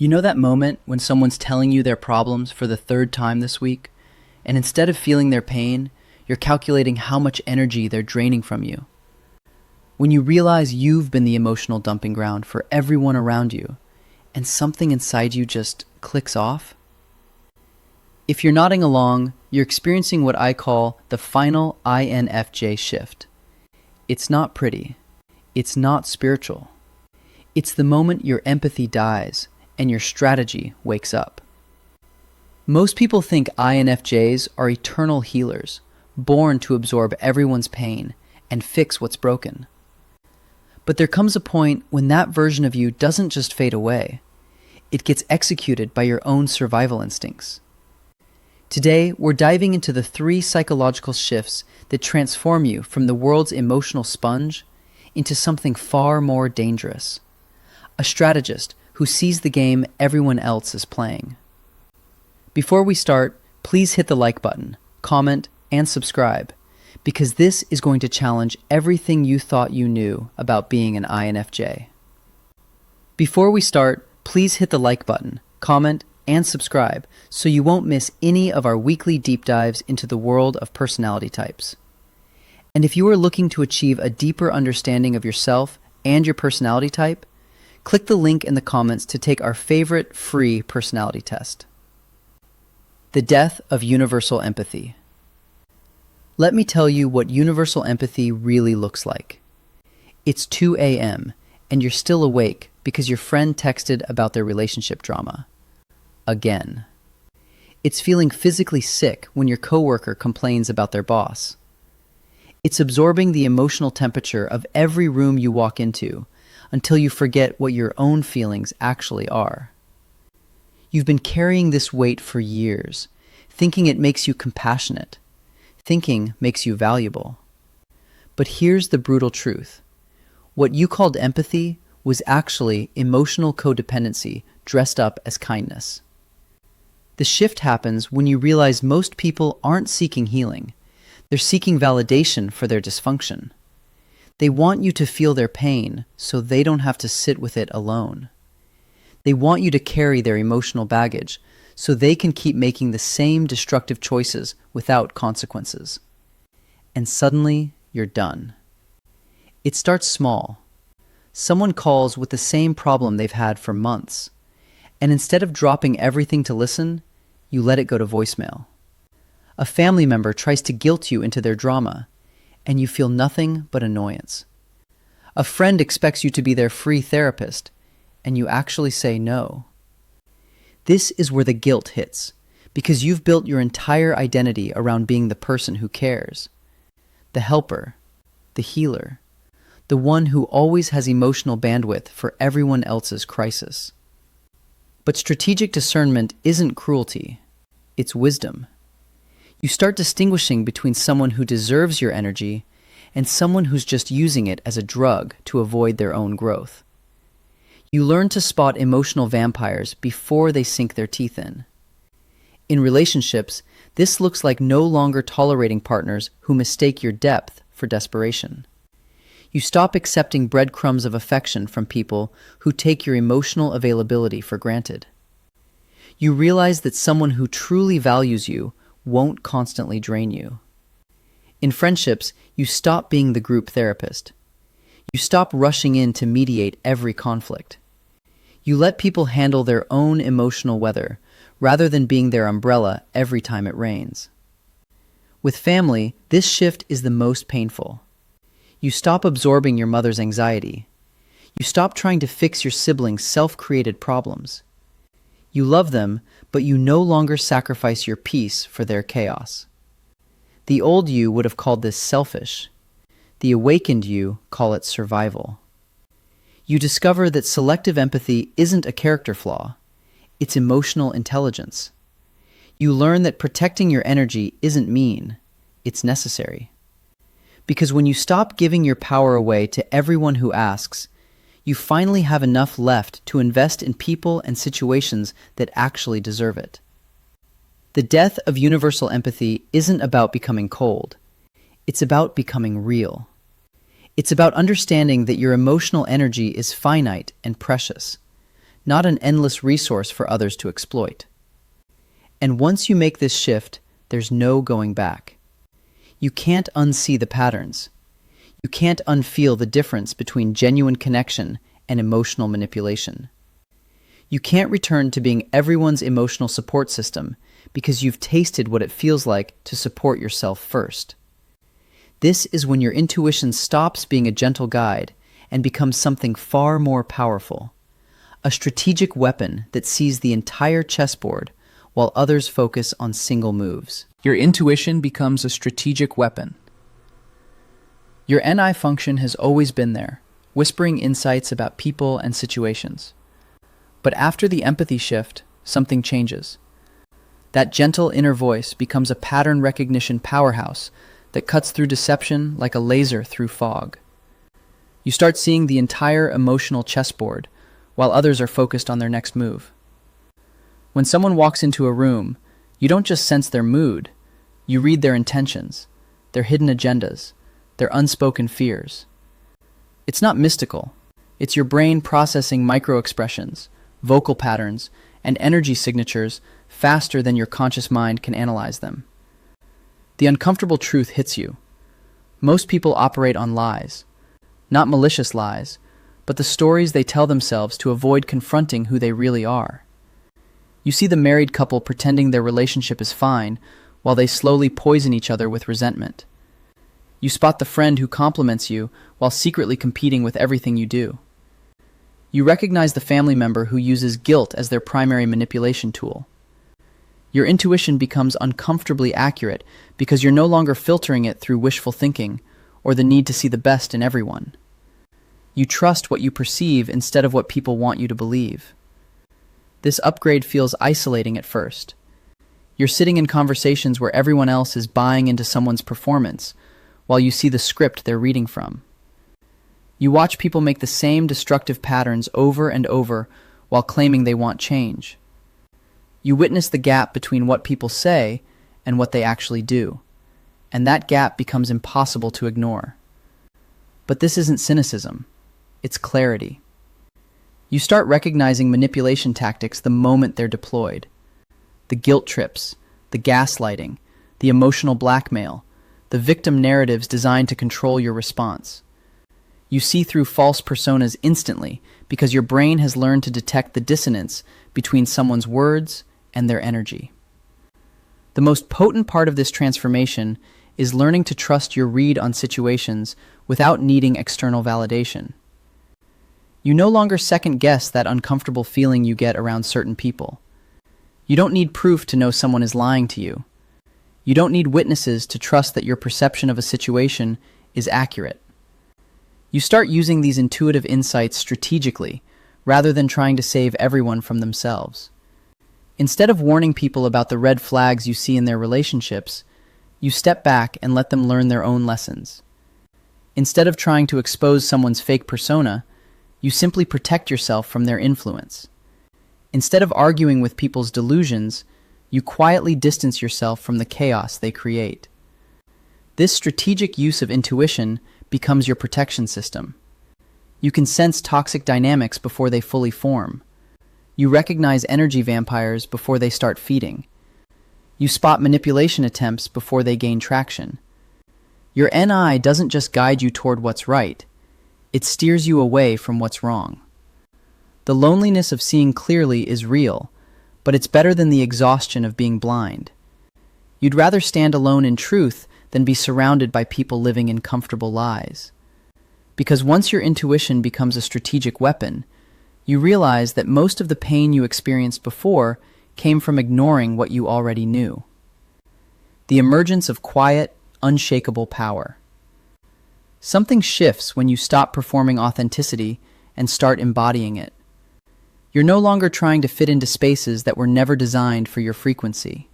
You know that moment when someone's telling you their problems for the third time this week, and instead of feeling their pain, you're calculating how much energy they're draining from you? When you realize you've been the emotional dumping ground for everyone around you, and something inside you just clicks off? If you're nodding along, you're experiencing what I call the Final INFJ Shift. It's not pretty. It's not spiritual. It's the moment your empathy dies and your strategy wakes up. Most people think INFJs are eternal healers, born to absorb everyone's pain and fix what's broken. But there comes a point when that version of you doesn't just fade away. It gets executed by your own survival instincts. Today, we're diving into the 3 psychological shifts that transform you from the world's emotional sponge into something far more dangerous. A strategist who sees the game everyone else is playing. Before we start, please hit the like button, comment, and subscribe, because this is going to challenge everything you thought you knew about being an INFJ. Before we start, please hit the like button, comment, and subscribe so you won't miss any of our weekly deep dives into the world of personality types. And if you are looking to achieve a deeper understanding of yourself and your personality type, click the link in the comments to take our favorite free personality test. The death of universal empathy. Let me tell you what universal empathy really looks like. It's 2 a.m. and you're still awake because your friend texted about their relationship drama. Again. It's feeling physically sick when your coworker complains about their boss. It's absorbing the emotional temperature of every room you walk into until you forget what your own feelings actually are. You've been carrying this weight for years, thinking it makes you compassionate, thinking makes you valuable. But here's the brutal truth. What you called empathy was actually emotional codependency dressed up as kindness. The shift happens when you realize most people aren't seeking healing. They're seeking validation for their dysfunction. They want you to feel their pain so they don't have to sit with it alone. They want you to carry their emotional baggage so they can keep making the same destructive choices without consequences. And suddenly, you're done. It starts small. Someone calls with the same problem they've had for months, and instead of dropping everything to listen, you let it go to voicemail. A family member tries to guilt you into their drama, and you feel nothing but annoyance. A friend expects you to be their free therapist, and you actually say no. This is where the guilt hits, because you've built your entire identity around being the person who cares. The helper, the healer, the one who always has emotional bandwidth for everyone else's crisis. But strategic discernment isn't cruelty, it's wisdom. You start distinguishing between someone who deserves your energy and someone who's just using it as a drug to avoid their own growth. You learn to spot emotional vampires before they sink their teeth in. In relationships, this looks like no longer tolerating partners who mistake your depth for desperation. You stop accepting breadcrumbs of affection from people who take your emotional availability for granted. You realize that someone who truly values you won't constantly drain you. In friendships, you stop being the group therapist. You stop rushing in to mediate every conflict. You let people handle their own emotional weather rather than being their umbrella every time it rains. With family, this shift is the most painful. You stop absorbing your mother's anxiety. You stop trying to fix your siblings' self-created problems. You love them, but you no longer sacrifice your peace for their chaos. The old you would have called this selfish. The awakened you call it survival. You discover that selective empathy isn't a character flaw. It's emotional intelligence. You learn that protecting your energy isn't mean. It's necessary. Because when you stop giving your power away to everyone who asks, you finally have enough left to invest in people and situations that actually deserve it. The death of universal empathy isn't about becoming cold. It's about becoming real. It's about understanding that your emotional energy is finite and precious, not an endless resource for others to exploit. And once you make this shift, there's no going back. You can't unsee the patterns. You can't unfeel the difference between genuine connection and emotional manipulation. You can't return to being everyone's emotional support system because you've tasted what it feels like to support yourself first. This is when your intuition stops being a gentle guide and becomes something far more powerful, a strategic weapon that sees the entire chessboard while others focus on single moves. Your intuition becomes a strategic weapon. Your NI function has always been there, whispering insights about people and situations. But after the empathy shift, something changes. That gentle inner voice becomes a pattern recognition powerhouse that cuts through deception like a laser through fog. You start seeing the entire emotional chessboard, while others are focused on their next move. When someone walks into a room, you don't just sense their mood, you read their intentions, their hidden agendas, their unspoken fears. It's not mystical. It's your brain processing micro-expressions, vocal patterns, and energy signatures faster than your conscious mind can analyze them. The uncomfortable truth hits you. Most people operate on lies. Not malicious lies, but the stories they tell themselves to avoid confronting who they really are. You see the married couple pretending their relationship is fine while they slowly poison each other with resentment. You spot the friend who compliments you while secretly competing with everything you do. You recognize the family member who uses guilt as their primary manipulation tool. Your intuition becomes uncomfortably accurate because you're no longer filtering it through wishful thinking or the need to see the best in everyone. You trust what you perceive instead of what people want you to believe. This upgrade feels isolating at first. You're sitting in conversations where everyone else is buying into someone's performance, while you see the script they're reading from. You watch people make the same destructive patterns over and over while claiming they want change. You witness the gap between what people say and what they actually do, and that gap becomes impossible to ignore. But this isn't cynicism, it's clarity. You start recognizing manipulation tactics the moment they're deployed. The guilt trips, the gaslighting, the emotional blackmail, the victim narratives designed to control your response. You see through false personas instantly because your brain has learned to detect the dissonance between someone's words and their energy. The most potent part of this transformation is learning to trust your read on situations without needing external validation. You no longer second-guess that uncomfortable feeling you get around certain people. You don't need proof to know someone is lying to you. You don't need witnesses to trust that your perception of a situation is accurate. You start using these intuitive insights strategically, rather than trying to save everyone from themselves. Instead of warning people about the red flags you see in their relationships, you step back and let them learn their own lessons. Instead of trying to expose someone's fake persona, you simply protect yourself from their influence. Instead of arguing with people's delusions, you quietly distance yourself from the chaos they create. This strategic use of intuition becomes your protection system. You can sense toxic dynamics before they fully form. You recognize energy vampires before they start feeding. You spot manipulation attempts before they gain traction. Your NI doesn't just guide you toward what's right, it steers you away from what's wrong. The loneliness of seeing clearly is real, but it's better than the exhaustion of being blind. You'd rather stand alone in truth than be surrounded by people living in comfortable lies. Because once your intuition becomes a strategic weapon, you realize that most of the pain you experienced before came from ignoring what you already knew. The emergence of quiet, unshakable power. Something shifts when you stop performing authenticity and start embodying it. You're no longer trying to fit into spaces that were never designed for your frequency.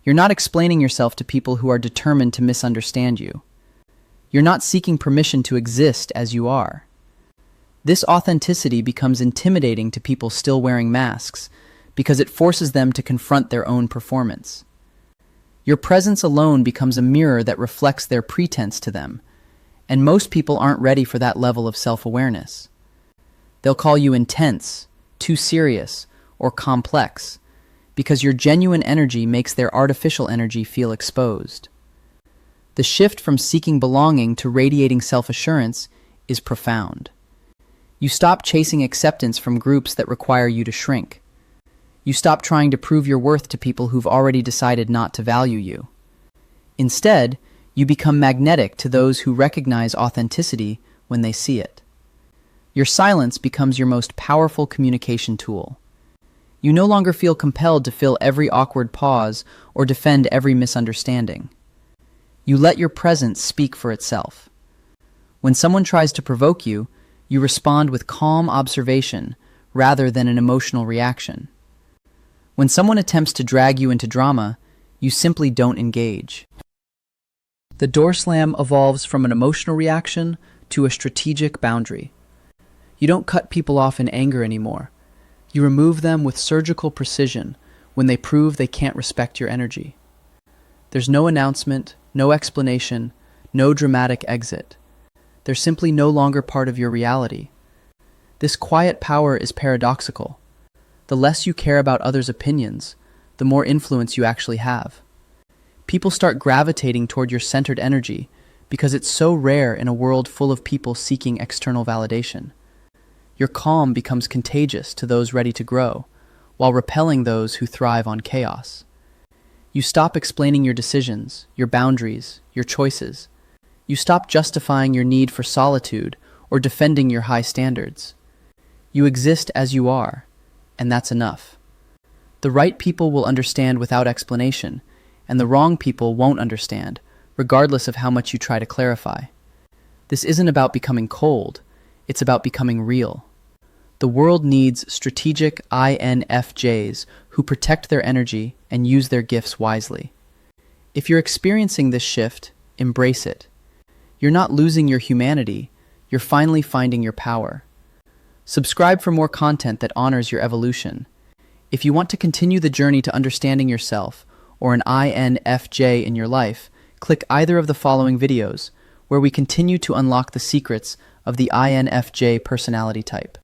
You're not explaining yourself to people who are determined to misunderstand you. You're not seeking permission to exist as you are. This authenticity becomes intimidating to people still wearing masks because it forces them to confront their own performance. Your presence alone becomes a mirror that reflects their pretense to them, and most people aren't ready for that level of self-awareness. They'll call you intense, too serious, or complex, because your genuine energy makes their artificial energy feel exposed. The shift from seeking belonging to radiating self-assurance is profound. You stop chasing acceptance from groups that require you to shrink. You stop trying to prove your worth to people who've already decided not to value you. Instead, you become magnetic to those who recognize authenticity when they see it. Your silence becomes your most powerful communication tool. You no longer feel compelled to fill every awkward pause or defend every misunderstanding. You let your presence speak for itself. When someone tries to provoke you, you respond with calm observation rather than an emotional reaction. When someone attempts to drag you into drama, you simply don't engage. The door slam evolves from an emotional reaction to a strategic boundary. You don't cut people off in anger anymore. You remove them with surgical precision when they prove they can't respect your energy. There's no announcement, no explanation, no dramatic exit. They're simply no longer part of your reality. This quiet power is paradoxical. The less you care about others' opinions, the more influence you actually have. People start gravitating toward your centered energy because it's so rare in a world full of people seeking external validation. Your calm becomes contagious to those ready to grow, while repelling those who thrive on chaos. You stop explaining your decisions, your boundaries, your choices. You stop justifying your need for solitude or defending your high standards. You exist as you are, and that's enough. The right people will understand without explanation, and the wrong people won't understand, regardless of how much you try to clarify. This isn't about becoming cold, it's about becoming real. The world needs strategic INFJs who protect their energy and use their gifts wisely. If you're experiencing this shift, embrace it. You're not losing your humanity, you're finally finding your power. Subscribe for more content that honors your evolution. If you want to continue the journey to understanding yourself or an INFJ in your life, click either of the following videos, where we continue to unlock the secrets of the INFJ personality type.